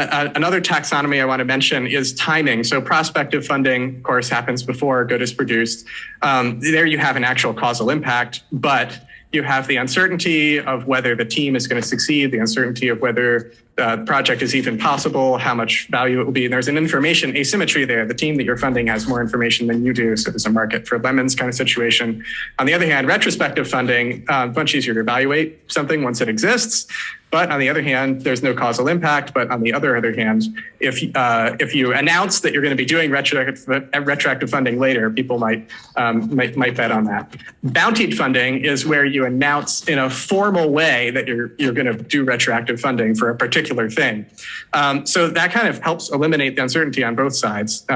Another taxonomy I want to mention is timing. So prospective funding, of course, happens before a good is produced. There you have an actual causal impact, but you have the uncertainty of whether the team is going to succeed, the uncertainty of whether the project is even possible, how much value it will be. And there's an information asymmetry there. The team that you're funding has more information than you do, so there's a market for lemons kind of situation. On the other hand, retrospective funding, much easier to evaluate something once it exists. But on the other hand, there's no causal impact. But on the other hand, if you announce that you're going to be doing retroactive funding later, people might bet on that. Bountied funding is where you announce in a formal way that you're going to do retroactive funding for a particular thing. So that kind of helps eliminate the uncertainty on both sides.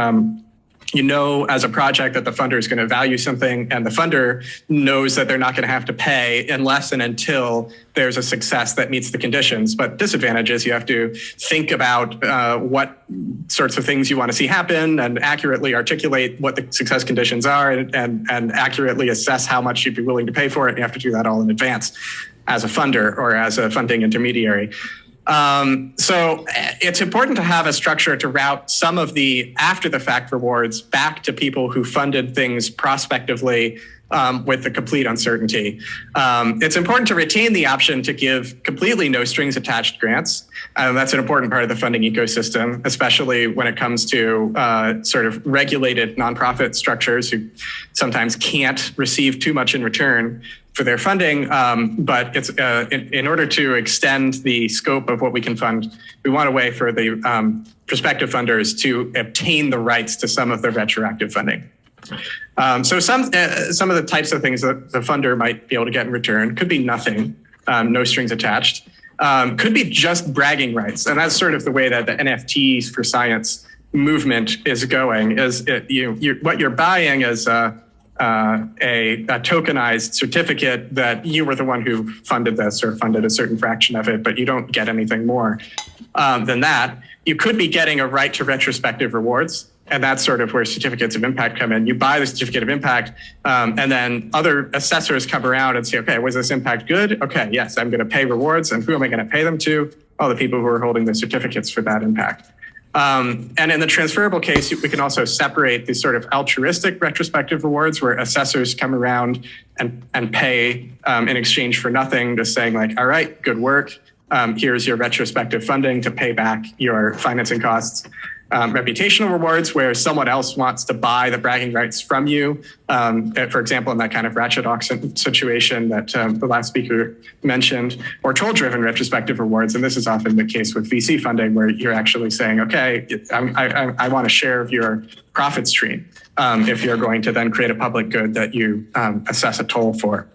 You know, as a project that the funder is going to value something, and the funder knows that they're not going to have to pay unless and until there's a success that meets the conditions. But disadvantage is you have to think about what sorts of things you want to see happen and accurately articulate what the success conditions are and accurately assess how much you'd be willing to pay for it. You have to do that all in advance as a funder or as a funding intermediary. So it's important to have a structure to route some of the after the fact rewards back to people who funded things prospectively with the complete uncertainty. It's important to retain the option to give completely no strings attached grants. That's an important part of the funding ecosystem, especially when it comes to sort of regulated nonprofit structures who sometimes can't receive too much in return for their funding, but it's in order to extend the scope of what we can fund, we want a way for the prospective funders to obtain the rights to some of the retroactive funding. So some of the types of things that the funder might be able to get in return could be nothing, no strings attached, could be just bragging rights, and that's sort of the way that the NFTs for science movement is going. Is what you're buying is a tokenized certificate that you were the one who funded this or funded a certain fraction of it, but you don't get anything more than that. You could be getting a right to retrospective rewards, and that's sort of where certificates of impact come in. You buy the certificate of impact, and then other assessors come around and say, okay, was this impact good? Okay, yes, I'm going to pay rewards. And who am I going to pay them to? All the people who are holding the certificates for that impact. And in the transferable case, we can also separate these sort of altruistic retrospective rewards where assessors come around and pay in exchange for nothing, just saying like, all right, good work. Here's your retrospective funding to pay back your financing costs. Reputational rewards where someone else wants to buy the bragging rights from you. For example, in that kind of ratchet auction situation that the last speaker mentioned, or toll-driven retrospective rewards. And this is often the case with VC funding where you're actually saying, okay, I want a share of your profit stream if you're going to then create a public good that you assess a toll for.